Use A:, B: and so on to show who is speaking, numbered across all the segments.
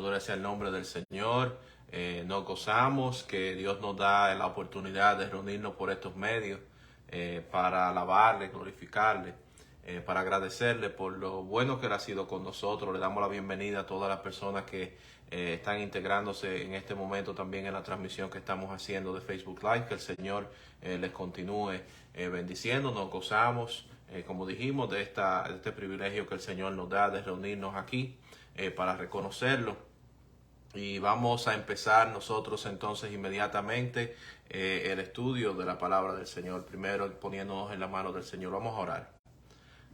A: Gloria sea el nombre del Señor. Nos gozamos que Dios nos da la oportunidad de reunirnos por estos medios para alabarle, glorificarle, para agradecerle por lo bueno que Él ha sido con nosotros. Le damos la bienvenida a todas las personas que están integrándose en este momento también en la transmisión que estamos haciendo de Facebook Live. Que el Señor les continúe bendiciendo. Nos gozamos, como dijimos, de este privilegio que el Señor nos da de reunirnos aquí para reconocerlo. Y vamos a empezar nosotros entonces inmediatamente el estudio de la palabra del Señor. Primero poniéndonos en la mano del Señor. Vamos a orar.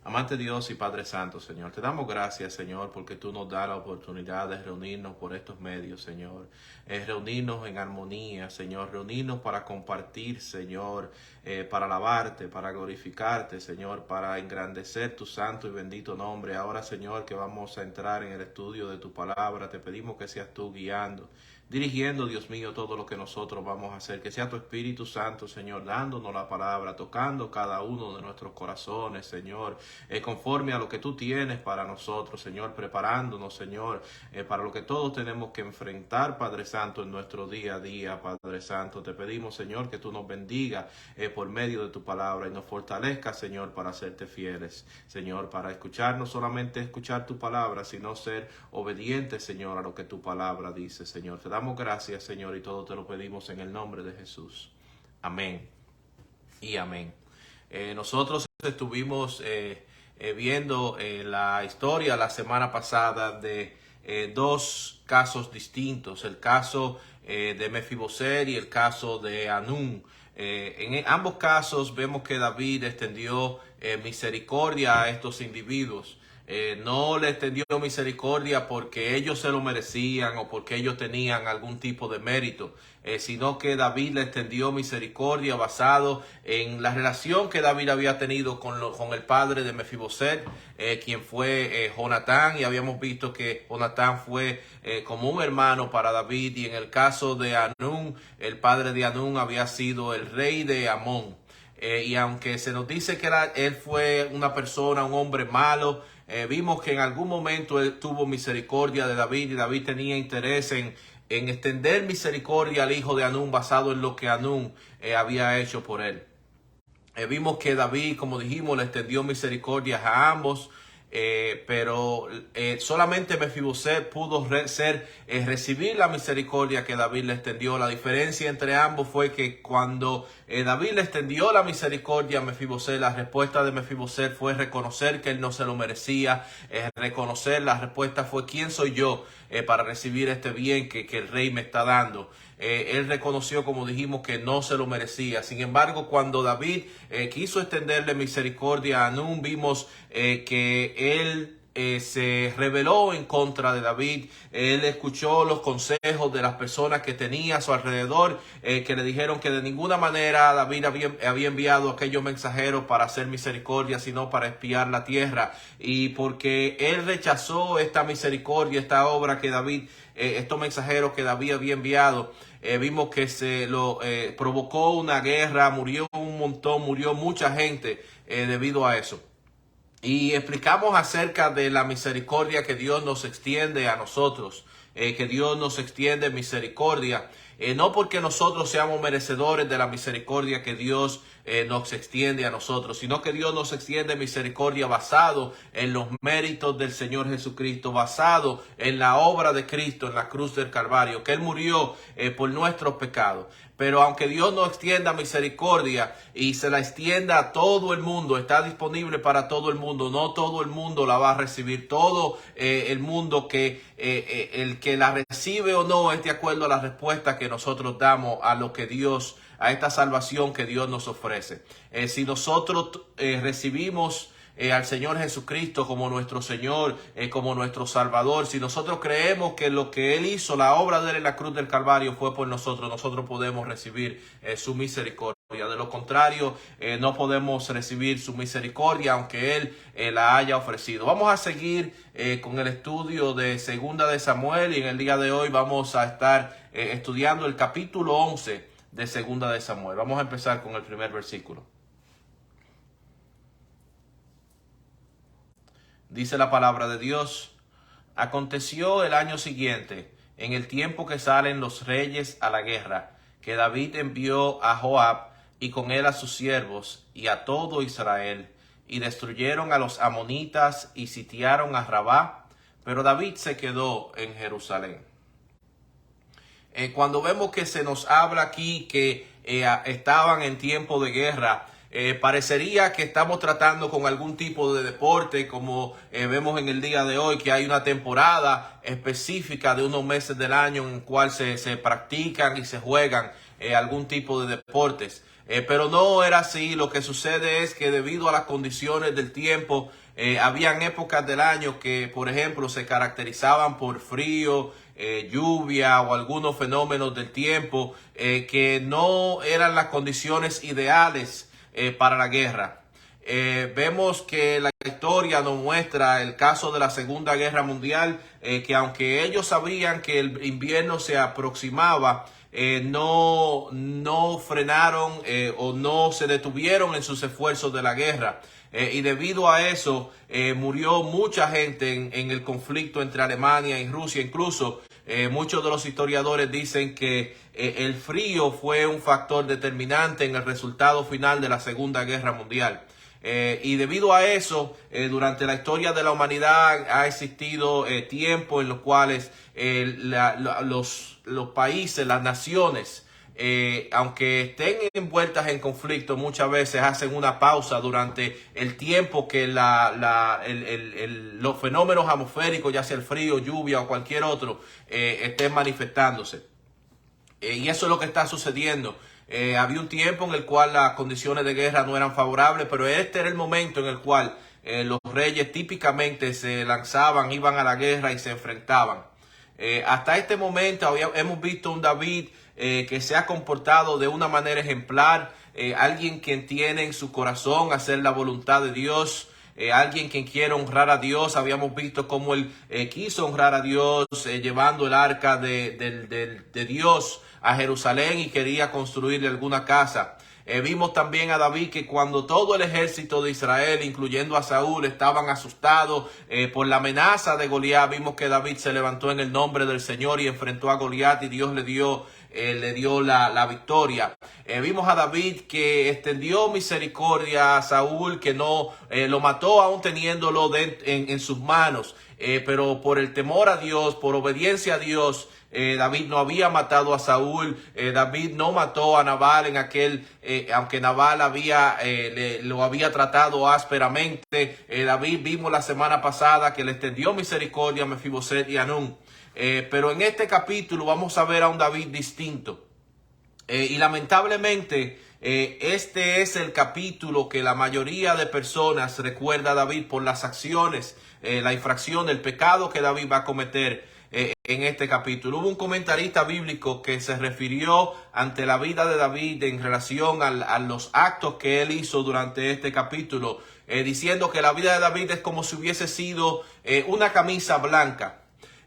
A: Amante Dios y Padre Santo, Señor, te damos gracias, Señor, porque tú nos das la oportunidad de reunirnos por estos medios, Señor. Reunirnos en armonía, Señor. Reunirnos para compartir, Señor, para alabarte, para glorificarte, Señor, para engrandecer tu santo y bendito nombre. Ahora, Señor, que vamos a entrar en el estudio de tu palabra, te pedimos que seas tú guiando, dirigiendo, Dios mío, todo lo que nosotros vamos a hacer. Que sea tu Espíritu Santo, Señor, dándonos la palabra, tocando cada uno de nuestros corazones, Señor, conforme a lo que tú tienes para nosotros, Señor, preparándonos, Señor, para lo que todos tenemos que enfrentar, Padre Santo, en nuestro día a día, Padre Santo. Te pedimos, Señor, que tú nos bendiga por medio de tu palabra y nos fortalezca, Señor, para serte fieles, Señor, para escuchar, no solamente escuchar tu palabra, sino ser obedientes, Señor, a lo que tu palabra dice, Señor. Te damos gracias, Señor, y todo te lo pedimos en el nombre de Jesús. Amén y amén. Nosotros estuvimos viendo la historia la semana pasada de dos casos distintos, el caso de Mefiboset y el caso de Hanún. En ambos casos vemos que David extendió misericordia a estos individuos. No le extendió misericordia porque ellos se lo merecían o porque ellos tenían algún tipo de mérito, sino que David le extendió misericordia basado en la relación que David había tenido con el padre de Mefiboset, quien fue Jonatán, y habíamos visto que Jonatán fue como un hermano para David, y en el caso de Hanún, el padre de Hanún había sido el rey de Amón. Y aunque se nos dice que él fue una persona, un hombre malo, vimos que en algún momento él tuvo misericordia de David, y David tenía interés en extender misericordia al hijo de Hanún basado en lo que Hanún había hecho por él. Vimos que David, como dijimos, le extendió misericordia a ambos, pero solamente Mefiboset pudo recibir la misericordia que David le extendió. La diferencia entre ambos fue que cuando David le extendió la misericordia a Mefiboset, la respuesta de Mefiboset fue reconocer que él no se lo merecía, reconocer, la respuesta fue: ¿quién soy yo para recibir este bien que el rey me está dando? Él reconoció, como dijimos, que no se lo merecía. Sin embargo, cuando David quiso extenderle misericordia a Hanún, vimos que él se rebeló en contra de David. Él escuchó los consejos de las personas que tenía a su alrededor, que le dijeron que de ninguna manera David había enviado a aquellos mensajeros para hacer misericordia, sino para espiar la tierra. Y porque él rechazó esta misericordia, esta obra que David, estos mensajeros que David había enviado, vimos que se lo provocó una guerra, murió un montón, murió mucha gente debido a eso. Y explicamos acerca de la misericordia que Dios nos extiende a nosotros, que Dios nos extiende misericordia, no porque nosotros seamos merecedores de la misericordia que Dios nos extiende a nosotros, sino que Dios nos extiende misericordia basado en los méritos del Señor Jesucristo, basado en la obra de Cristo en la cruz del Calvario, que Él murió por nuestros pecados. Pero aunque Dios no extienda misericordia y se la extienda a todo el mundo, está disponible para todo el mundo, no todo el mundo la va a recibir. Todo el mundo que el que la recibe o no es de acuerdo a la respuesta que nosotros damos a lo que Dios, a esta salvación que Dios nos ofrece. Si nosotros recibimos al Señor Jesucristo como nuestro Señor, como nuestro Salvador, si nosotros creemos que lo que Él hizo, la obra de Él en la cruz del Calvario fue por nosotros, nosotros podemos recibir su misericordia. De lo contrario, no podemos recibir su misericordia, aunque Él la haya ofrecido. Vamos a seguir con el estudio de Segunda de Samuel, y en el día de hoy vamos a estar estudiando el capítulo 11 de Segunda de Samuel. Vamos a empezar con el primer versículo. Dice la palabra de Dios: Aconteció el año siguiente, en el tiempo que salen los reyes a la guerra, que David envió a Joab y con él a sus siervos y a todo Israel, y destruyeron a los amonitas y sitiaron a Rabá, pero David se quedó en Jerusalén. Cuando vemos que se nos habla aquí que estaban en tiempo de guerra, parecería que estamos tratando con algún tipo de deporte, como vemos en el día de hoy, que hay una temporada específica de unos meses del año en el cual se practican y se juegan algún tipo de deportes. Pero no era así. Lo que sucede es que debido a las condiciones del tiempo, habían épocas del año que, por ejemplo, se caracterizaban por frío, lluvia o algunos fenómenos del tiempo que no eran las condiciones ideales para la guerra. Vemos que la historia nos muestra el caso de la Segunda Guerra Mundial, que aunque ellos sabían que el invierno se aproximaba, no frenaron o no se detuvieron en sus esfuerzos de la guerra. Y debido a eso murió mucha gente en el conflicto entre Alemania y Rusia. Incluso muchos de los historiadores dicen que el frío fue un factor determinante en el resultado final de la Segunda Guerra Mundial. Y debido a eso, durante la historia de la humanidad ha existido tiempos en los cuales los países, las naciones, aunque estén envueltas en conflicto, muchas veces hacen una pausa durante el tiempo que los fenómenos atmosféricos, ya sea el frío, lluvia o cualquier otro, estén manifestándose. Y eso es lo que está sucediendo. Había un tiempo en el cual las condiciones de guerra no eran favorables, pero este era el momento en el cual los reyes típicamente se lanzaban, iban a la guerra y se enfrentaban. Hasta este momento hemos visto un David que se ha comportado de una manera ejemplar, alguien que tiene en su corazón hacer la voluntad de Dios, alguien que quiere honrar a Dios. Habíamos visto cómo él quiso honrar a Dios llevando el arca de Dios a Jerusalén y quería construirle alguna casa. Vimos también a David que cuando todo el ejército de Israel, incluyendo a Saúl, estaban asustados por la amenaza de Goliat, vimos que David se levantó en el nombre del Señor y enfrentó a Goliat y Dios le dio la victoria. Vimos a David que extendió misericordia a Saúl, que no lo mató aún teniéndolo en sus manos, pero por el temor a Dios, por obediencia a Dios, David no había matado a Saúl. David no mató a Nabal en aunque Nabal lo había tratado ásperamente. David vimos la semana pasada que le extendió misericordia a Mefiboset y a Anún. Pero en este capítulo vamos a ver a un David distinto. Y lamentablemente este es el capítulo que la mayoría de personas recuerda a David por las acciones, la infracción, el pecado que David va a cometer en este capítulo. Hubo un comentarista bíblico que se refirió ante la vida de David en relación a los actos que él hizo durante este capítulo, diciendo que la vida de David es como si hubiese sido una camisa blanca.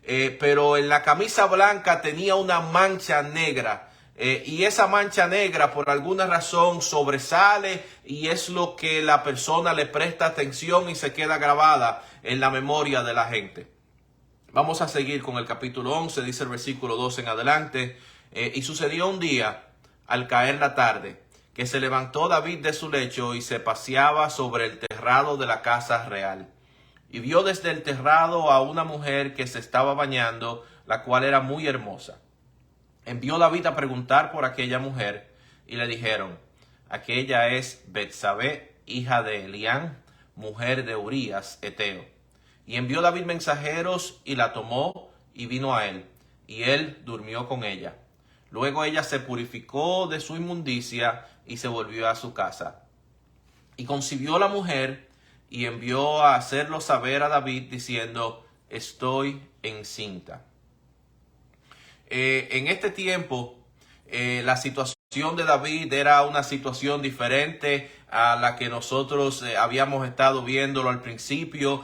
A: Pero en la camisa blanca tenía una mancha negra. Y esa mancha negra por alguna razón sobresale y es lo que la persona le presta atención y se queda grabada en la memoria de la gente. Vamos a seguir con el capítulo 11, dice el versículo 12 en adelante. Y sucedió un día, al caer la tarde, que se levantó David de su lecho y se paseaba sobre el terrado de la casa real. Y vio desde el terrado a una mujer que se estaba bañando, la cual era muy hermosa. Envió David a preguntar por aquella mujer, y le dijeron: aquella es Betsabé, hija de Elián, mujer de Urías, Eteo. Y envió David mensajeros, y la tomó, y vino a él, y él durmió con ella. Luego ella se purificó de su inmundicia, y se volvió a su casa. Y concibió la mujer, y envió a hacerlo saber a David, diciendo: estoy encinta. En este tiempo, la situación de David era una situación diferente a la que nosotros habíamos estado viéndolo al principio,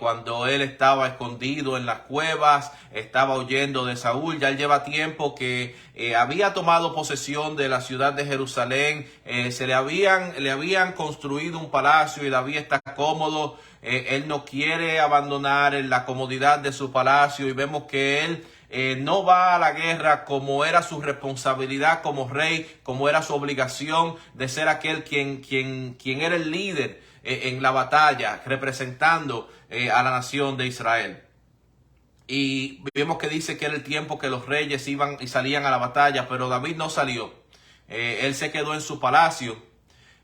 A: cuando él estaba escondido en las cuevas, estaba huyendo de Saúl. Ya él lleva tiempo que había tomado posesión de la ciudad de Jerusalén, le habían construido un palacio y David está cómodo. Él no quiere abandonar la comodidad de su palacio y vemos que él no va a la guerra como era su responsabilidad como rey, como era su obligación de ser aquel quien era el líder en la batalla, representando a la nación de Israel. Y vemos que dice que era el tiempo que los reyes iban y salían a la batalla, pero David no salió. Él se quedó en su palacio.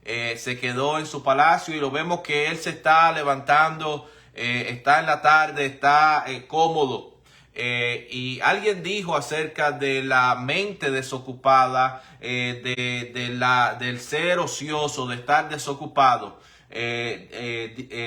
A: Y lo vemos que él se está levantando, está en la tarde, está cómodo. Y alguien dijo acerca de la mente desocupada, del ser ocioso, de estar desocupado.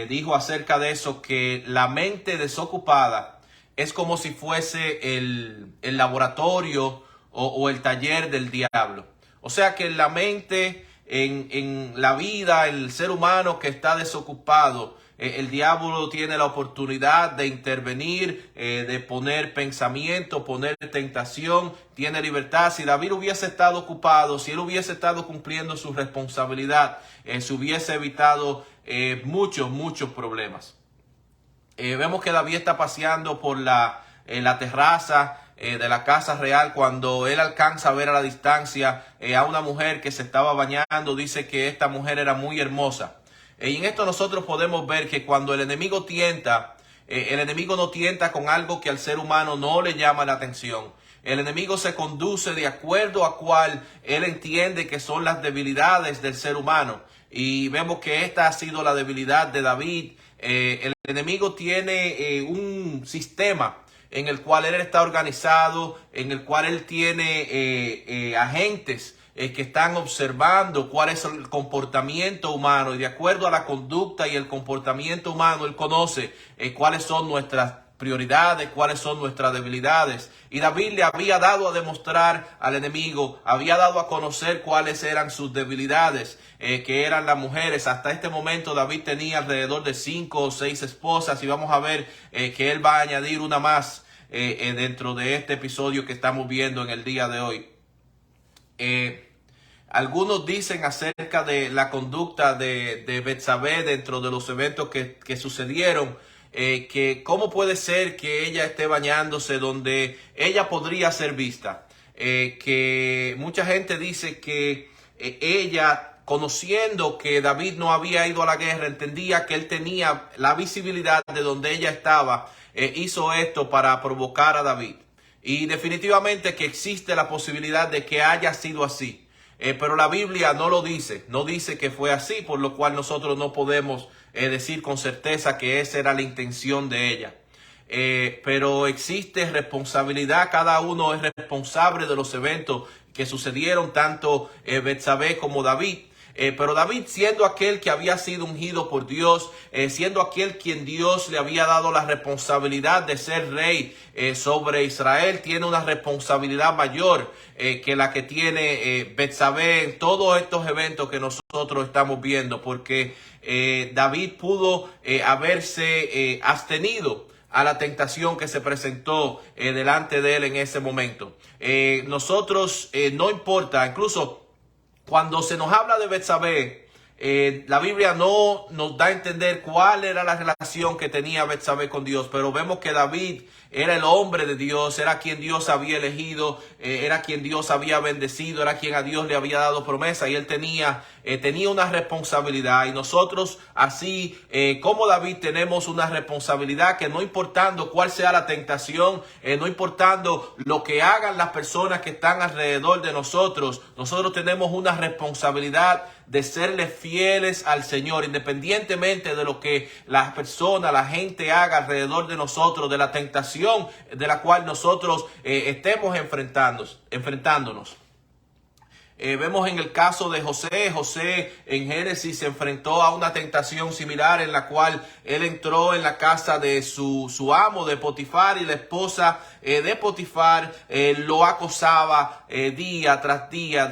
A: Dijo acerca de eso que la mente desocupada es como si fuese el laboratorio o el taller del diablo. O sea que la mente en la vida, el ser humano que está desocupado, el diablo tiene la oportunidad de intervenir, de poner pensamiento, poner tentación, tiene libertad. Si David hubiese estado ocupado, si él hubiese estado cumpliendo su responsabilidad, se hubiese evitado muchos problemas. Vemos que David está paseando por la terraza de la casa real cuando él alcanza a ver a la distancia a una mujer que se estaba bañando. Dice que esta mujer era muy hermosa. Y en esto nosotros podemos ver que cuando el enemigo tienta, el enemigo no tienta con algo que al ser humano no le llama la atención. El enemigo se conduce de acuerdo a cual él entiende que son las debilidades del ser humano. Y vemos que esta ha sido la debilidad de David. El enemigo tiene un sistema en el cual él está organizado, en el cual él tiene agentes que están observando cuál es el comportamiento humano, y de acuerdo a la conducta y el comportamiento humano, él conoce cuáles son nuestras prioridades, cuáles son nuestras debilidades. Y David le había dado a demostrar al enemigo, había dado a conocer cuáles eran sus debilidades, que eran las mujeres. Hasta este momento David tenía alrededor de 5 o 6 esposas, y vamos a ver que él va a añadir una más dentro de este episodio que estamos viendo en el día de hoy. Algunos dicen acerca de la conducta de Betsabé dentro de los eventos que sucedieron, que cómo puede ser que ella esté bañándose donde ella podría ser vista. Que mucha gente dice que ella, conociendo que David no había ido a la guerra, entendía que él tenía la visibilidad de donde ella estaba, hizo esto para provocar a David. Y definitivamente que existe la posibilidad de que haya sido así. Pero la Biblia no lo dice, no dice que fue así, por lo cual nosotros no podemos decir con certeza que esa era la intención de ella. Pero existe responsabilidad, cada uno es responsable de los eventos que sucedieron, tanto Betsabé como David. Pero David, siendo aquel que había sido ungido por Dios, siendo aquel quien Dios le había dado la responsabilidad de ser rey sobre Israel, tiene una responsabilidad mayor que la que tiene Betsabé en todos estos eventos que nosotros estamos viendo, porque David pudo haberse abstenido a la tentación que se presentó delante de él en ese momento. Nosotros no importa, incluso cuando se nos habla de Betsabé, la Biblia no nos da a entender cuál era la relación que tenía Betsabé con Dios, pero vemos que David era el hombre de Dios, era quien Dios había elegido, era quien Dios había bendecido, era quien a Dios le había dado promesa, y él tenía una responsabilidad. Y nosotros, así como David, tenemos una responsabilidad que, no importando cuál sea la tentación, no importando lo que hagan las personas que están alrededor de nosotros, nosotros tenemos una responsabilidad de serle fieles al Señor, independientemente de lo que las personas, la gente haga alrededor de nosotros, de la tentación de la cual nosotros estemos enfrentándonos. Vemos en el caso de José. José en Génesis se enfrentó a una tentación similar en la cual él entró en la casa de su amo, de Potifar, y la esposa de Potifar lo acosaba día tras día,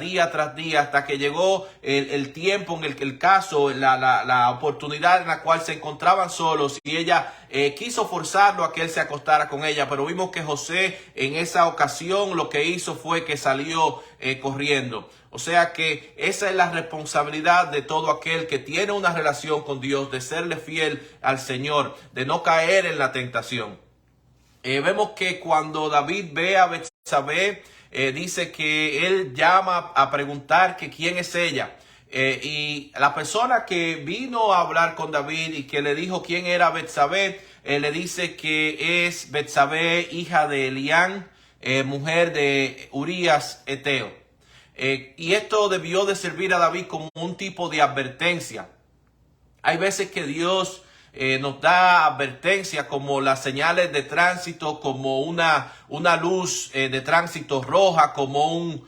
A: hasta que llegó el tiempo en el caso, la oportunidad en la cual se encontraban solos, y ella quiso forzarlo a que él se acostara con ella, pero vimos que José en esa ocasión lo que hizo fue que salió corriendo. O sea que esa es la responsabilidad de todo aquel que tiene una relación con Dios, de serle fiel al Señor, de no caer en la tentación. Vemos que cuando David ve a Betsabé, dice que él llama a preguntar que quién es ella. Y la persona que vino a hablar con David y que le dijo quién era Betsabé, le dice que es Betsabé, hija de Elián, mujer de Urías Eteo. Y esto debió de servir a David como un tipo de advertencia. Hay veces que Dios nos da advertencia como las señales de tránsito, como una luz de tránsito roja, como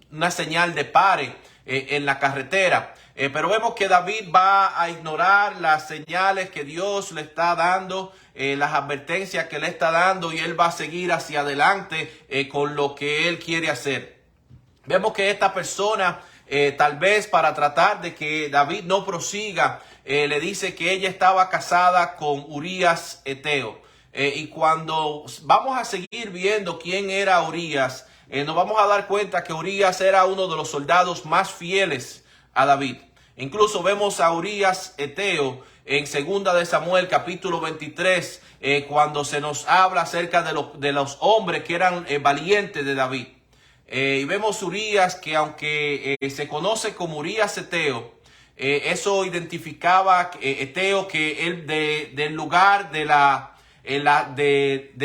A: una señal de pare en la carretera. Pero vemos que David va a ignorar las señales que Dios le está dando, las advertencias que le está dando, y él va a seguir hacia adelante con lo que él quiere hacer. Vemos que esta persona, tal vez para tratar de que David no prosiga, le dice que ella estaba casada con Urías Eteo. Y cuando vamos a seguir viendo quién era Urías, nos vamos a dar cuenta que Urías era uno de los soldados más fieles a David. Incluso vemos a Urías Eteo en 2 de Samuel capítulo 23, cuando se nos habla acerca de los hombres que eran valientes de David. Y vemos Urías que, aunque se conoce como Urías Eteo, eso identificaba Eteo, que él del lugar de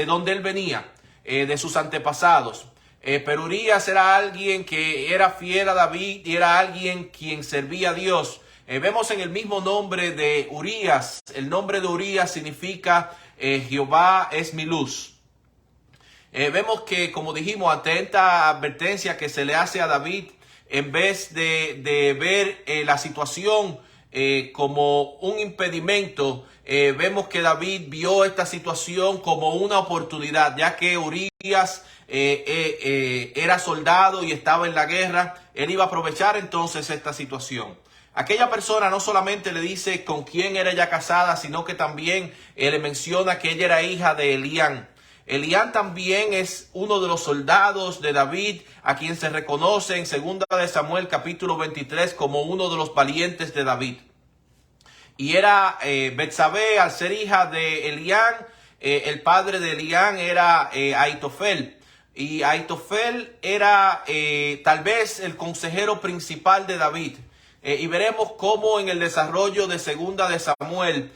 A: donde él venía, de sus antepasados. Pero Urías era alguien que era fiel a David y era alguien quien servía a Dios. Vemos en el mismo nombre de Urías, el nombre de Urías significa Jehová es mi luz. Vemos que, como dijimos, atenta advertencia que se le hace a David, en vez de ver la situación como un impedimento, vemos que David vio esta situación como una oportunidad, ya que Urías era soldado y estaba en la guerra. Él iba a aprovechar entonces esta situación. Aquella persona no solamente le dice con quién era ella casada, sino que también le menciona que ella era hija de Elián. Elián también es uno de los soldados de David, a quien se reconoce en 2 de Samuel capítulo 23 como uno de los valientes de David. Y era Betsabé, al ser hija de Elián, el padre de Elián era Ahitofel. Y Ahitofel era tal vez el consejero principal de David. Y veremos cómo en el desarrollo de 2 de Samuel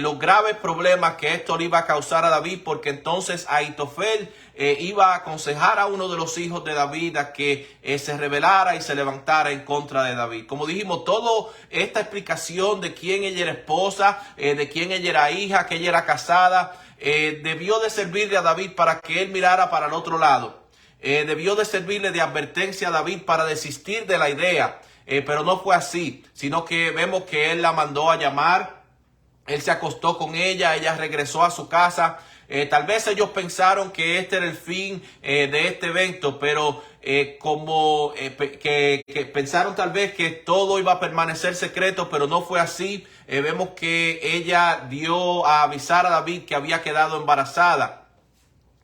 A: los graves problemas que esto le iba a causar a David, porque entonces Ahitofel iba a aconsejar a uno de los hijos de David a que se rebelara y se levantara en contra de David. Como dijimos, toda esta explicación de quién ella era esposa, de quién ella era hija, que ella era casada, debió de servirle a David para que él mirara para el otro lado. Debió de servirle de advertencia a David para desistir de la idea. Pero no fue así, sino que vemos que él la mandó a llamar, él se acostó con ella regresó a su casa. Tal vez ellos pensaron que este era el fin de este evento, pero que pensaron tal vez que todo iba a permanecer secreto, pero no fue así. Vemos que ella dio a avisar a David que había quedado embarazada.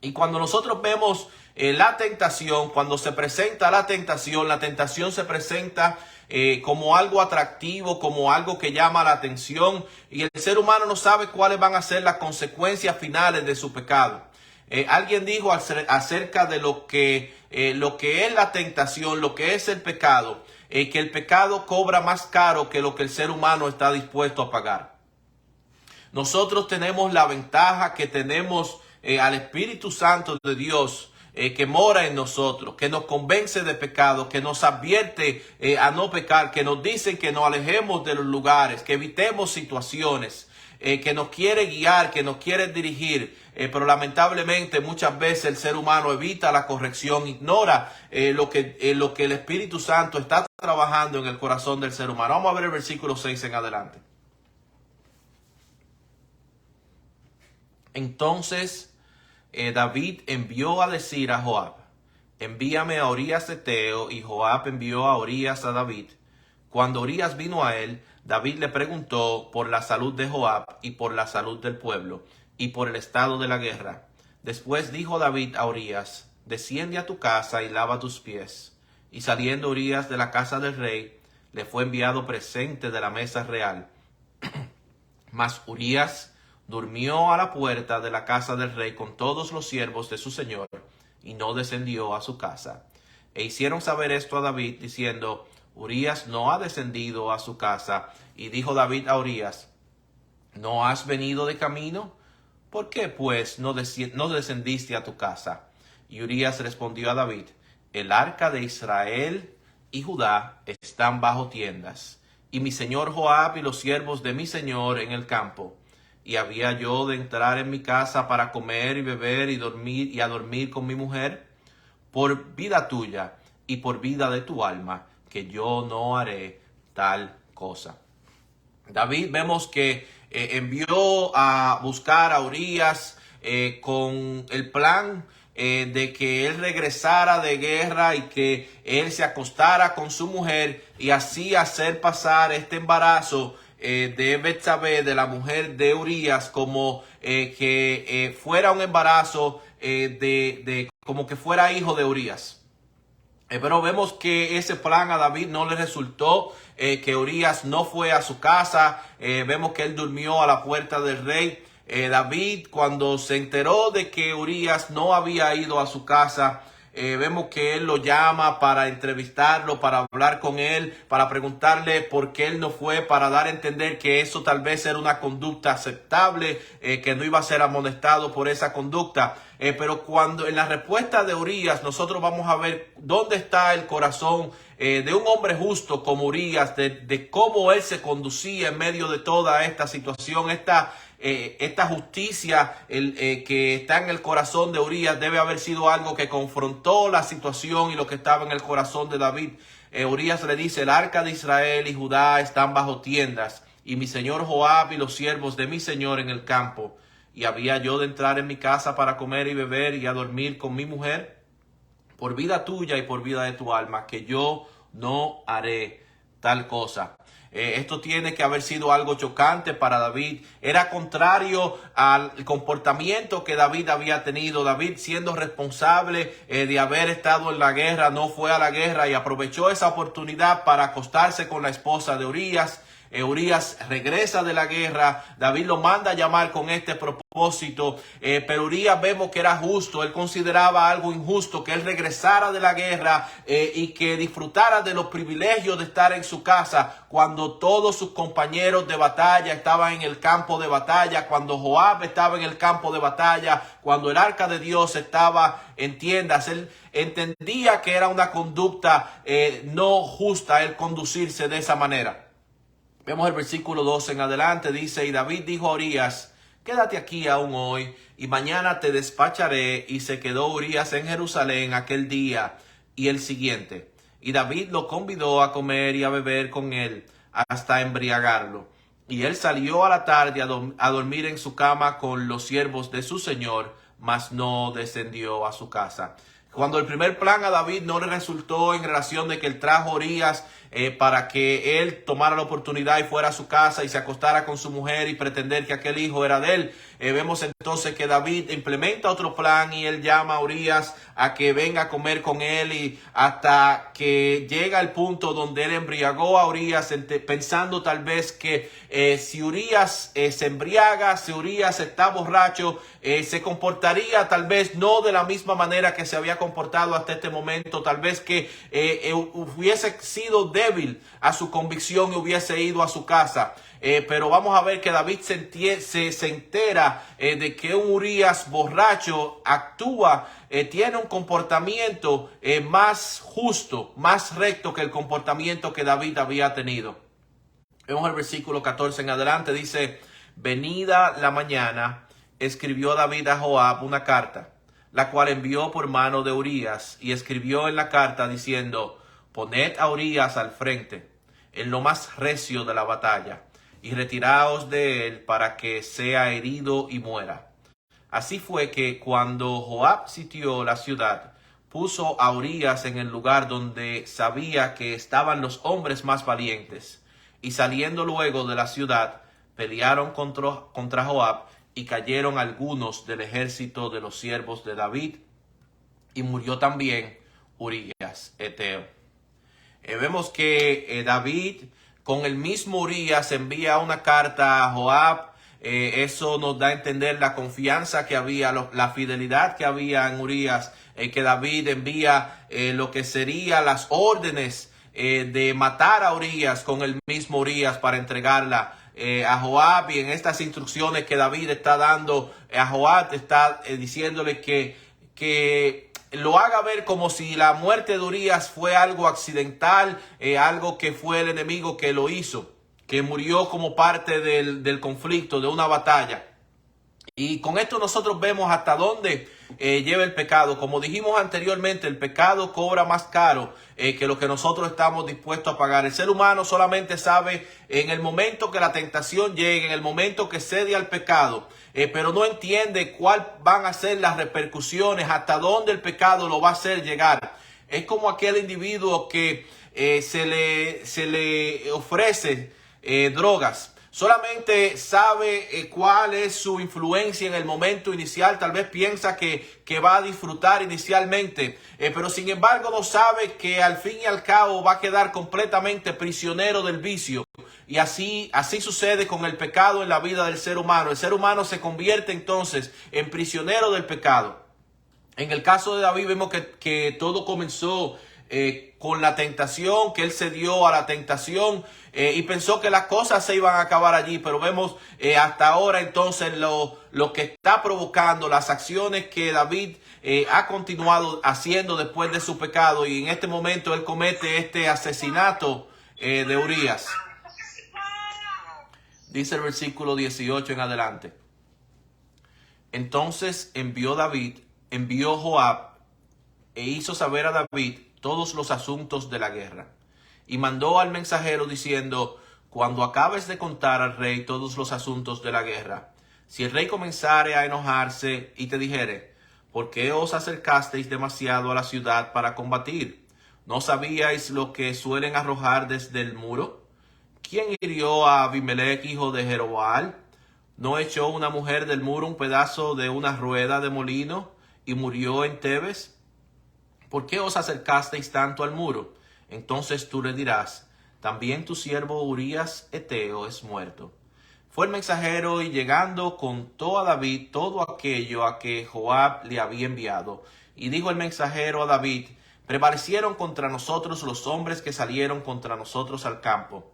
A: Y cuando nosotros vemos la tentación, cuando se presenta la tentación se presenta como algo atractivo, como algo que llama la atención, y el ser humano no sabe cuáles van a ser las consecuencias finales de su pecado. Alguien dijo acerca de lo que es la tentación, lo que es el pecado, que el pecado cobra más caro que lo que el ser humano está dispuesto a pagar. Nosotros tenemos la ventaja que tenemos al Espíritu Santo de Dios, que mora en nosotros, que nos convence de pecado, que nos advierte a no pecar, que nos dice que nos alejemos de los lugares, que evitemos situaciones. que nos quiere guiar, que nos quiere dirigir, pero lamentablemente muchas veces el ser humano evita la corrección, ignora lo que el Espíritu Santo está trabajando en el corazón del ser humano. Vamos a ver el versículo 6 en adelante. Entonces David envió a decir a Joab: envíame a Urías Eteo, y Joab envió a Urías a David. Cuando Urías vino a él, David le preguntó por la salud de Joab y por la salud del pueblo y por el estado de la guerra. Después dijo David a Urías: desciende a tu casa y lava tus pies. Y saliendo Urías de la casa del rey, le fue enviado presente de la mesa real. Mas Urías durmió a la puerta de la casa del rey con todos los siervos de su señor, y no descendió a su casa. E hicieron saber esto a David, diciendo: Urías no ha descendido a su casa. Y dijo David a Urías: ¿no has venido de camino? ¿Por qué pues no descendiste a tu casa? Y Urías respondió a David: el arca de Israel y Judá están bajo tiendas, y mi señor Joab y los siervos de mi señor en el campo. Y había yo de entrar en mi casa para comer y beber y dormir y a dormir con mi mujer. Por vida tuya y por vida de tu alma, que yo no haré tal cosa. David vemos que envió a buscar a Urías con el plan de que él regresara de guerra y que él se acostara con su mujer y así hacer pasar este embarazo de Betsabé, de la mujer de Urías, como que fuera un embarazo como que fuera hijo de Urías. Pero vemos que ese plan a David no le resultó, que Urías no fue a su casa. Vemos que él durmió a la puerta del rey. David, cuando se enteró de que Urías no había ido a su casa, vemos que él lo llama para entrevistarlo, para hablar con él, para preguntarle por qué él no fue, para dar a entender que eso tal vez era una conducta aceptable, que no iba a ser amonestado por esa conducta. Pero cuando en la respuesta de Urías nosotros vamos a ver dónde está el corazón de un hombre justo como Urías, de cómo él se conducía en medio de toda esta situación, esta justicia que está en el corazón de Urías debe haber sido algo que confrontó la situación y lo que estaba en el corazón de David. Urías le dice: el arca de Israel y Judá están bajo tiendas, y mi señor Joab y los siervos de mi señor en el campo. Y había yo de entrar en mi casa para comer y beber y a dormir con mi mujer. Por vida tuya y por vida de tu alma, que yo no haré tal cosa. Esto tiene que haber sido algo chocante para David. Era contrario al comportamiento que David había tenido. David, siendo responsable de haber estado en la guerra, no fue a la guerra y aprovechó esa oportunidad para acostarse con la esposa de Urías. Urías regresa de la guerra. David lo manda a llamar con este propósito, pero Urías vemos que era justo. Él consideraba algo injusto que él regresara de la guerra y que disfrutara de los privilegios de estar en su casa cuando todos sus compañeros de batalla estaban en el campo de batalla, cuando Joab estaba en el campo de batalla, cuando el arca de Dios estaba en tiendas. Él entendía que era una conducta no justa el conducirse de esa manera. Vemos el versículo 12 en adelante, dice: y David dijo a Urías: quédate aquí aún hoy, y mañana te despacharé. Y se quedó Urías en Jerusalén aquel día y el siguiente. Y David lo convidó a comer y a beber con él, hasta embriagarlo. Y él salió a la tarde a dormir en su cama con los siervos de su señor, mas no descendió a su casa. Cuando el primer plan a David no le resultó en relación de que él trajo a Urías para que él tomara la oportunidad y fuera a su casa y se acostara con su mujer y pretender que aquel hijo era de él, vemos entonces que David implementa otro plan y él llama a Urías a que venga a comer con él, y hasta que llega el punto donde él embriagó a Urías, pensando tal vez que si Urías se embriaga, si Urías está borracho, se comportaría tal vez no de la misma manera que se había comportado hasta este momento, tal vez que hubiese sido débil a su convicción y hubiese ido a su casa. Pero vamos a ver que David se entera de que un Urías borracho actúa, tiene un comportamiento más justo, más recto que el comportamiento que David había tenido. Vemos el versículo 14 en adelante, dice: Venida la mañana, escribió David a Joab una carta, la cual envió por mano de Urías, y escribió en la carta diciendo: poned a Urías al frente, en lo más recio de la batalla, y retiraos de él para que sea herido y muera. Así fue que cuando Joab sitió la ciudad, puso a Urías en el lugar donde sabía que estaban los hombres más valientes, y saliendo luego de la ciudad, pelearon contra Joab, y cayeron algunos del ejército de los siervos de David, y murió también Urías eteo. Vemos que David con el mismo Urías envía una carta a Joab. Eso nos da a entender la confianza que había, la fidelidad que había en Urías, que David envía lo que serían las órdenes de matar a Urías con el mismo Urías para entregarla a Joab. Y en estas instrucciones que David está dando a Joab, está diciéndole que lo haga ver como si la muerte de Urías fue algo accidental, algo que fue el enemigo que lo hizo, que murió como parte del conflicto, de una batalla. Y con esto nosotros vemos hasta dónde lleva el pecado. Como dijimos anteriormente, el pecado cobra más caro que lo que nosotros estamos dispuestos a pagar. El ser humano solamente sabe en el momento que la tentación llegue, en el momento que cede al pecado, pero no entiende cuáles van a ser las repercusiones, hasta dónde el pecado lo va a hacer llegar. Es como aquel individuo que se le ofrece drogas. Solamente sabe cuál es su influencia en el momento inicial. Tal vez piensa que va a disfrutar inicialmente, pero sin embargo no sabe que al fin y al cabo va a quedar completamente prisionero del vicio. Y así sucede con el pecado en la vida del ser humano. El ser humano se convierte entonces en prisionero del pecado. En el caso de David vemos que todo comenzó con la tentación, que él cedió a la tentación y pensó que las cosas se iban a acabar allí, pero vemos hasta ahora entonces lo que está provocando, las acciones que David ha continuado haciendo después de su pecado, y en este momento él comete este asesinato de Urías. Dice el versículo 18 en adelante: entonces envió Joab e hizo saber a David todos los asuntos de la guerra, y mandó al mensajero diciendo: cuando acabes de contar al rey todos los asuntos de la guerra, si el rey comenzare a enojarse y te dijere: ¿por qué os acercasteis demasiado a la ciudad para combatir? ¿No sabíais lo que suelen arrojar desde el muro? ¿Quién hirió a Abimelech, hijo de Jeroboam? ¿No echó una mujer del muro un pedazo de una rueda de molino y murió en Tebes? ¿Por qué os acercasteis tanto al muro? Entonces tú le dirás: también tu siervo Urías eteo es muerto. Fue el mensajero, y llegando contó a David todo aquello a que Joab le había enviado. Y dijo el mensajero a David: prevalecieron contra nosotros los hombres que salieron contra nosotros al campo.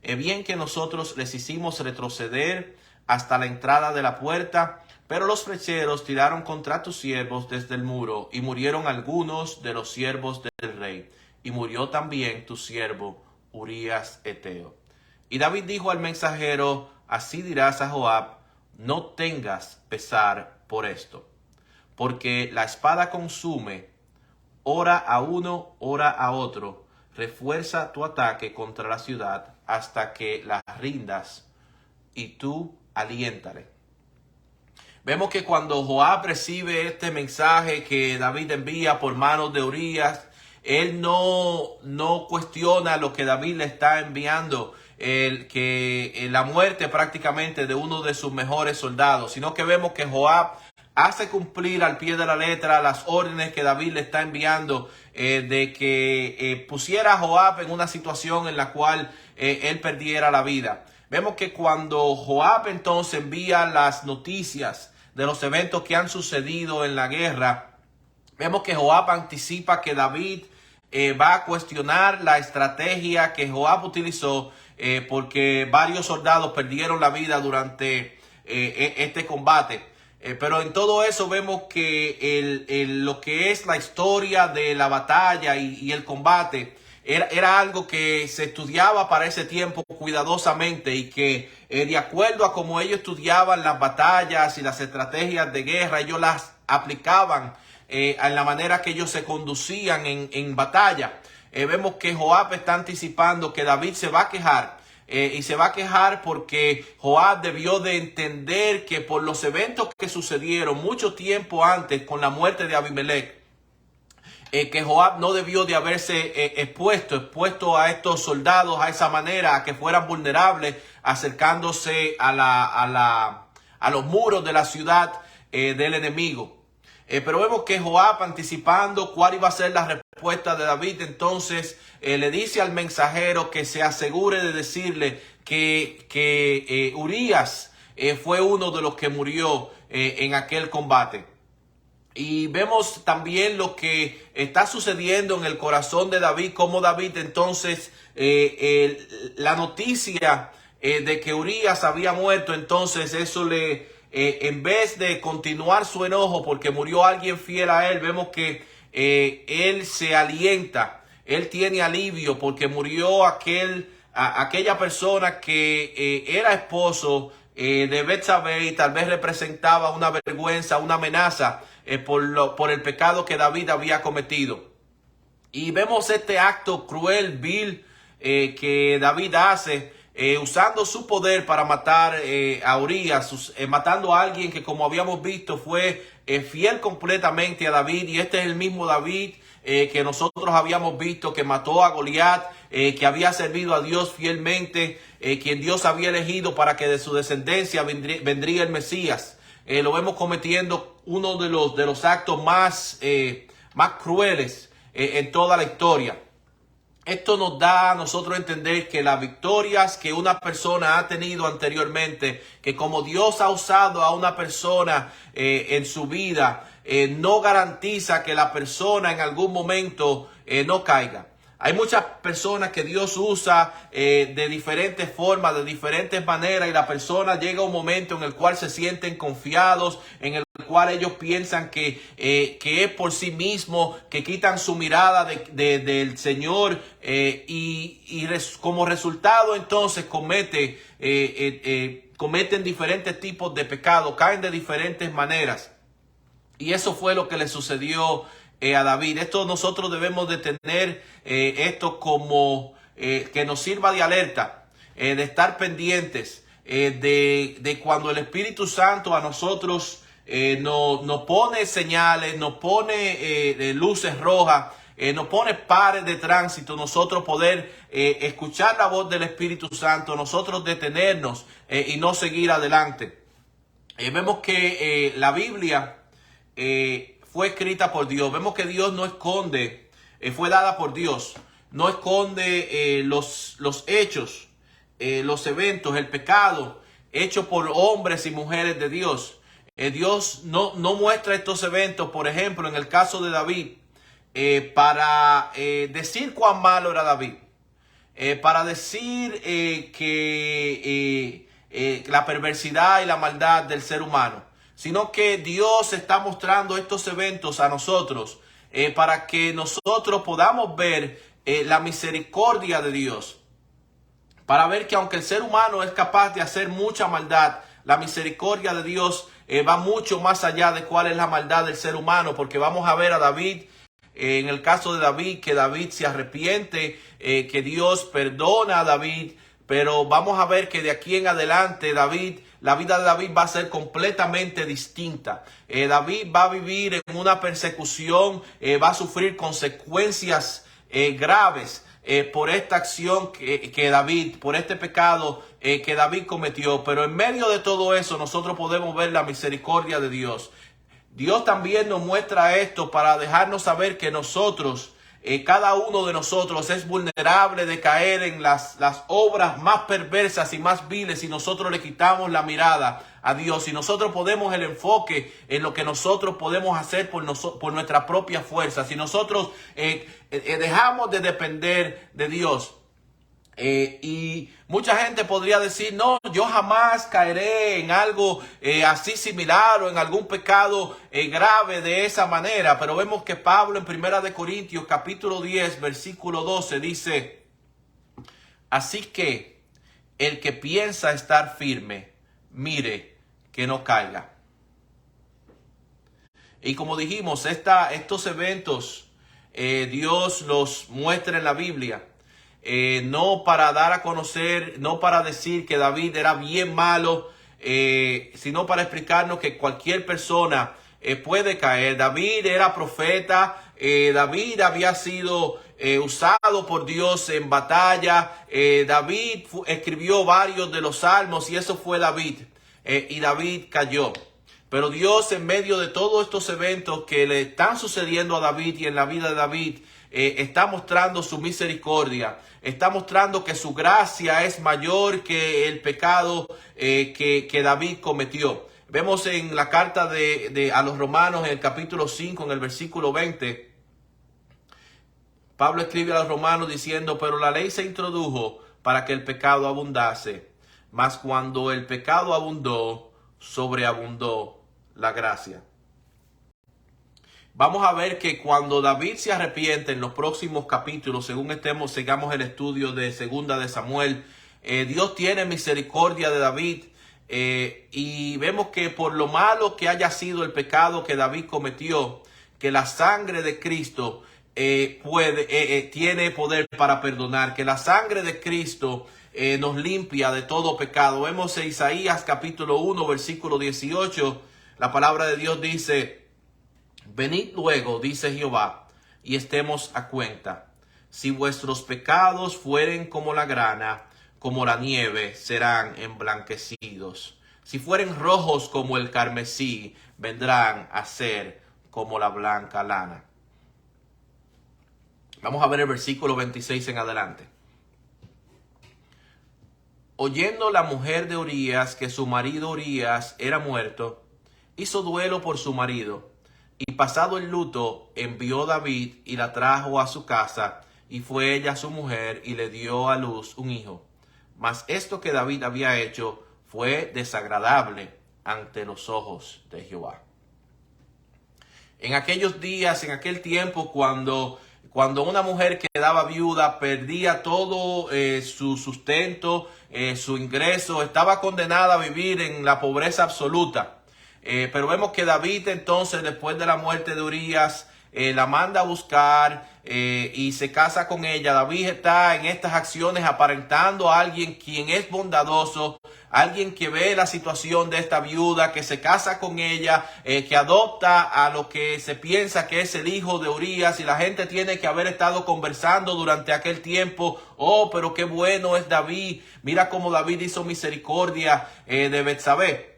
A: Bien que nosotros les hicimos retroceder hasta la entrada de la puerta, pero los flecheros tiraron contra tus siervos desde el muro, y murieron algunos de los siervos del rey, y murió también tu siervo Urías eteo. Y David dijo al mensajero: así dirás a Joab: no tengas pesar por esto, porque la espada consume, ora a uno, ora a otro. Refuerza tu ataque contra la ciudad hasta que la rindas, y tú aliéntale. Vemos que cuando Joab recibe este mensaje que David envía por manos de Urías, él no cuestiona lo que David le está enviando, la muerte prácticamente de uno de sus mejores soldados, sino que vemos que Joab hace cumplir al pie de la letra las órdenes que David le está enviando, de que pusiera a Joab en una situación en la cual él perdiera la vida. Vemos que cuando Joab entonces envía las noticias de los eventos que han sucedido en la guerra, vemos que Joab anticipa que David va a cuestionar la estrategia que Joab utilizó, porque varios soldados perdieron la vida durante este combate. Pero en todo eso vemos que lo que es la historia de la batalla y el combate era algo que se estudiaba para ese tiempo cuidadosamente y que de acuerdo a cómo ellos estudiaban las batallas y las estrategias de guerra, ellos las aplicaban en la manera que ellos se conducían en batalla. Vemos que Joab está anticipando que David se va a quejar. Y se va a quejar porque Joab debió de entender que por los eventos que sucedieron mucho tiempo antes con la muerte de Abimelech, que Joab no debió de haberse expuesto a estos soldados a esa manera, a que fueran vulnerables, acercándose a los muros de la ciudad del enemigo. Pero vemos que Joab, anticipando cuál iba a ser la respuesta de David, entonces le dice al mensajero que se asegure de decirle que Urías fue uno de los que murió en aquel combate. Y vemos también lo que está sucediendo en el corazón de David, como David entonces la noticia de que Urías había muerto, entonces eso le... en vez de continuar su enojo porque murió alguien fiel a él, vemos que él se alienta, él tiene alivio porque murió aquella persona que era esposo de Betsabé y tal vez representaba una vergüenza, una amenaza por el pecado que David había cometido. Y vemos este acto cruel, vil, que David hace, usando su poder para matar a Urías, matando a alguien que, como habíamos visto, fue fiel completamente a David. Y este es el mismo David que nosotros habíamos visto que mató a Goliat, que había servido a Dios fielmente, quien Dios había elegido para que de su descendencia vendría el Mesías. Lo vemos cometiendo uno de los actos más crueles en toda la historia. Esto nos da a nosotros entender que las victorias que una persona ha tenido anteriormente, que como Dios ha usado a una persona en su vida, no garantiza que la persona en algún momento no caiga. Hay muchas personas que Dios usa de diferentes formas, de diferentes maneras, y la persona llega a un momento en el cual se sienten confiados, en el cual ellos piensan que es por sí mismo, que quitan su mirada del Señor como resultado entonces cometen diferentes tipos de pecados, caen de diferentes maneras. Y eso fue lo que le sucedió a David. Esto nosotros debemos de tener esto como que nos sirva de alerta, de estar pendientes de cuando el Espíritu Santo a nosotros nos pone señales, nos pone luces rojas, nos pone pares de tránsito, nosotros poder escuchar la voz del Espíritu Santo, nosotros detenernos y no seguir adelante. Vemos que la Biblia fue escrita por Dios. Vemos que Dios no esconde, fue dada por Dios, no esconde los hechos, los eventos, el pecado hecho por hombres y mujeres de Dios. Dios no muestra estos eventos, por ejemplo, en el caso de David, para decir cuán malo era David, para decir que la perversidad y la maldad del ser humano, sino que Dios está mostrando estos eventos a nosotros para que nosotros podamos ver la misericordia de Dios, para ver que aunque el ser humano es capaz de hacer mucha maldad, la misericordia de Dios va mucho más allá de cuál es la maldad del ser humano, porque vamos a ver a David, en el caso de David, que David se arrepiente, que Dios perdona a David, pero vamos a ver que de aquí en adelante la vida de David va a ser completamente distinta. David va a vivir en una persecución, va a sufrir consecuencias graves por esta acción que David, por este pecado que David cometió. Pero en medio de todo eso nosotros podemos ver la misericordia de Dios. Dios también nos muestra esto para dejarnos saber que nosotros, cada uno de nosotros es vulnerable de caer en las obras más perversas y más viles si nosotros le quitamos la mirada a Dios. Si nosotros ponemos el enfoque en lo que nosotros podemos hacer por nuestra propia fuerza, si nosotros dejamos de depender de Dios, Y mucha gente podría decir, no, yo jamás caeré en algo así similar o en algún pecado grave de esa manera. Pero vemos que Pablo en 1 Corintios capítulo 10 versículo 12 dice, así que el que piensa estar firme, mire que no caiga. Y como dijimos, estos eventos Dios los muestra en la Biblia. No para dar a conocer, no para decir que David era bien malo, sino para explicarnos que cualquier persona puede caer. David era profeta, David había sido usado por Dios en batalla, David escribió varios de los salmos y eso fue David, y David cayó. Pero Dios, en medio de todos estos eventos que le están sucediendo a David y en la vida de David, está mostrando su misericordia, está mostrando que su gracia es mayor que el pecado que David cometió. Vemos en la carta a los Romanos, en el capítulo 5, en el versículo 20, Pablo escribe a los Romanos diciendo, pero la ley se introdujo para que el pecado abundase, mas cuando el pecado abundó, sobreabundó la gracia. Vamos a ver que cuando David se arrepiente en los próximos capítulos, según sigamos el estudio de Segunda de Samuel, Dios tiene misericordia de David y vemos que por lo malo que haya sido el pecado que David cometió, que la sangre de Cristo tiene poder para perdonar, que la sangre de Cristo nos limpia de todo pecado. Vemos en Isaías capítulo 1 versículo 18, la palabra de Dios dice, venid luego, dice Jehová, y estemos a cuenta. Si vuestros pecados fueren como la grana, como la nieve, serán emblanquecidos. Si fueren rojos como el carmesí, vendrán a ser como la blanca lana. Vamos a ver el versículo 26 en adelante. Oyendo la mujer de Urías que su marido Urías era muerto, hizo duelo por su marido. Y pasado el luto, envió David y la trajo a su casa, y fue ella su mujer, y le dio a luz un hijo. Mas esto que David había hecho fue desagradable ante los ojos de Jehová. En aquellos días, en aquel tiempo, cuando una mujer quedaba viuda, perdía todo su sustento, su ingreso, estaba condenada a vivir en la pobreza absoluta. Pero vemos que David entonces, después de la muerte de Urías, la manda a buscar y se casa con ella. David está en estas acciones aparentando a alguien quien es bondadoso, alguien que ve la situación de esta viuda, que se casa con ella, que adopta a lo que se piensa que es el hijo de Urías, y la gente tiene que haber estado conversando durante aquel tiempo. Oh, pero qué bueno es David, mira cómo David hizo misericordia de Betsabé.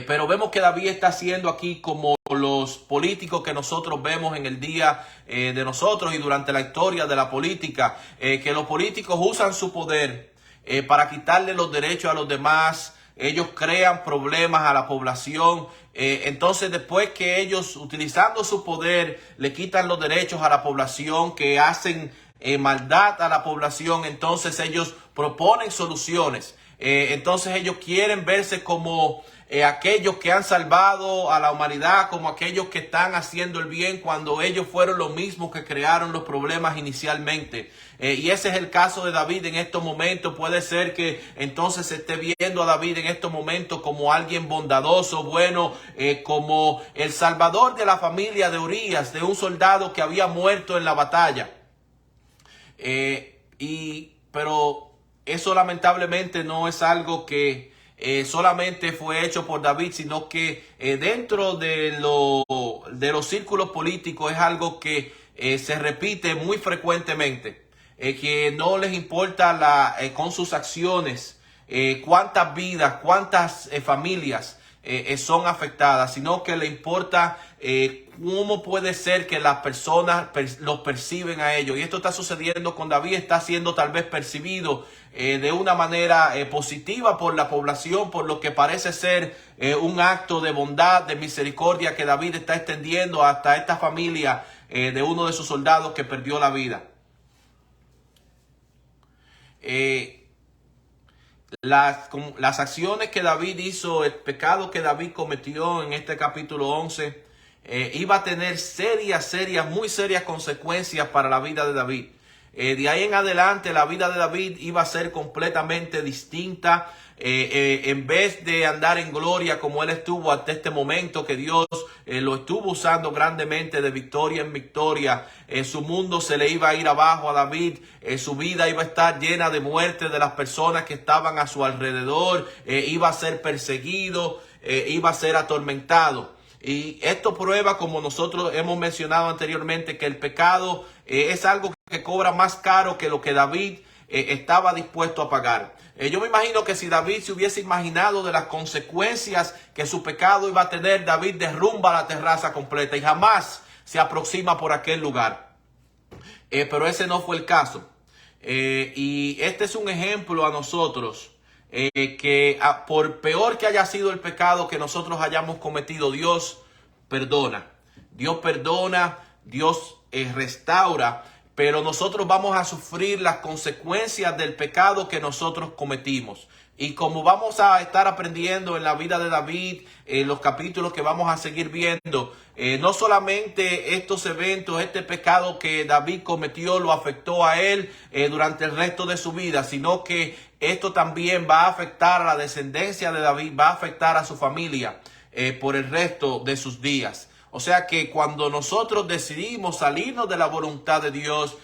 A: Pero vemos que David está haciendo aquí como los políticos que nosotros vemos en el día de nosotros y durante la historia de la política, que los políticos usan su poder para quitarle los derechos a los demás. Ellos crean problemas a la población. Entonces, después que ellos, utilizando su poder, le quitan los derechos a la población, que hacen maldad a la población, entonces ellos proponen soluciones. Entonces ellos quieren verse como aquellos que han salvado a la humanidad, como aquellos que están haciendo el bien, cuando ellos fueron los mismos que crearon los problemas inicialmente. Y ese es el caso de David en estos momentos. Puede ser que entonces se esté viendo a David en estos momentos como alguien bondadoso, bueno, como el salvador de la familia de Urías, de un soldado que había muerto en la batalla. Pero eso lamentablemente no es algo que solamente fue hecho por David, sino que dentro de los círculos políticos es algo que se repite muy frecuentemente, que no les importa con sus acciones cuántas vidas, cuántas familias son afectadas, sino que le importa cómo puede ser que las personas los perciben a ellos. Y esto está sucediendo con David, está siendo tal vez percibido de una manera positiva por la población, por lo que parece ser un acto de bondad, de misericordia que David está extendiendo hasta esta familia de uno de sus soldados que perdió la vida. las acciones que David hizo, el pecado que David cometió en este capítulo 11, iba a tener muy serias consecuencias para la vida de David. De ahí en adelante la vida de David iba a ser completamente distinta. En vez de andar en gloria como él estuvo hasta este momento, que Dios lo estuvo usando grandemente de victoria en victoria, su mundo se le iba a ir abajo a David, su vida iba a estar llena de muerte de las personas que estaban a su alrededor, iba a ser perseguido, iba a ser atormentado. Y esto prueba, como nosotros hemos mencionado anteriormente, que el pecado es algo que cobra más caro que lo que David estaba dispuesto a pagar. Yo me imagino que si David se hubiese imaginado de las consecuencias que su pecado iba a tener, David derrumba la terraza completa y jamás se aproxima por aquel lugar. Pero ese no fue el caso. Y este es un ejemplo a nosotros, que por peor que haya sido el pecado que nosotros hayamos cometido, Dios perdona. Dios perdona, Dios restaura. Pero nosotros vamos a sufrir las consecuencias del pecado que nosotros cometimos. Y como vamos a estar aprendiendo en la vida de David, en los capítulos que vamos a seguir viendo, no solamente estos eventos, este pecado que David cometió lo afectó a él durante el resto de su vida, sino que esto también va a afectar a la descendencia de David, va a afectar a su familia por el resto de sus días. O sea que cuando nosotros decidimos salirnos de la voluntad de Dios,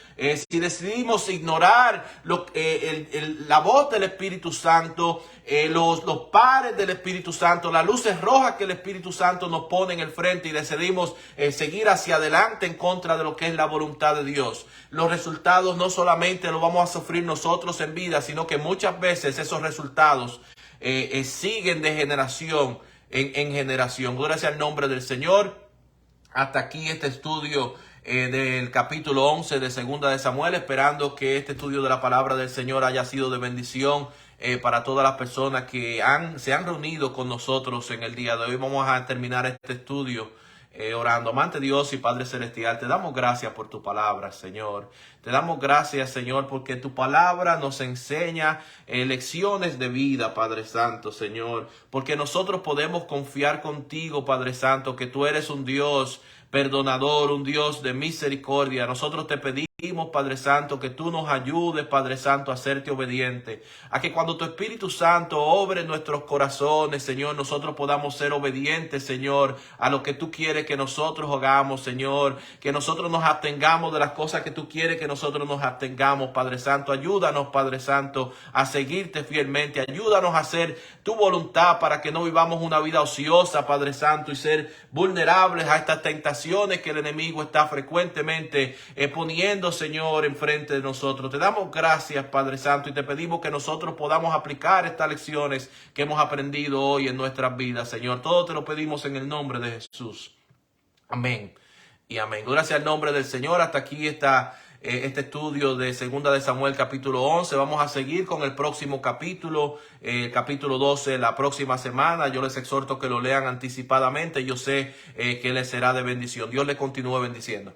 A: si decidimos ignorar la voz del Espíritu Santo, los pares del Espíritu Santo, las luces rojas que el Espíritu Santo nos pone en el frente y decidimos seguir hacia adelante en contra de lo que es la voluntad de Dios, los resultados no solamente los vamos a sufrir nosotros en vida, sino que muchas veces esos resultados siguen de generación en generación. Gloria sea el nombre del Señor. Hasta aquí este estudio del capítulo 11 de Segunda de Samuel, esperando que este estudio de la palabra del Señor haya sido de bendición para todas las personas que se han reunido con nosotros en el día de hoy. Vamos a terminar este estudio orando. Amante Dios y Padre Celestial, te damos gracias por tu palabra, Señor. Te damos gracias, Señor, porque tu palabra nos enseña lecciones de vida, Padre Santo, Señor. Porque nosotros podemos confiar contigo, Padre Santo, que tú eres un Dios perdonador, un Dios de misericordia. Nosotros te pedimos, Padre Santo, que tú nos ayudes, Padre Santo, a serte obediente, a que cuando tu Espíritu Santo obre en nuestros corazones, Señor, nosotros podamos ser obedientes, Señor, a lo que tú quieres que nosotros hagamos, Señor, que nosotros nos abstengamos de las cosas que tú quieres que nosotros nos abstengamos, Padre Santo. Ayúdanos, Padre Santo, a seguirte fielmente, ayúdanos a hacer tu voluntad para que no vivamos una vida ociosa, Padre Santo, y ser vulnerables a estas tentaciones que el enemigo está frecuentemente poniendo, Señor, enfrente de nosotros. Te damos gracias, Padre Santo, y te pedimos que nosotros podamos aplicar estas lecciones que hemos aprendido hoy en nuestras vidas, Señor. Todo te lo pedimos en el nombre de Jesús. Amén y amén. Gracias al nombre del Señor. Hasta aquí está este estudio de Segunda de Samuel capítulo 11. Vamos a seguir con el próximo capítulo, capítulo 12, la próxima semana. Yo les exhorto que lo lean anticipadamente. Yo sé que les será de bendición. Dios les continúe bendiciendo.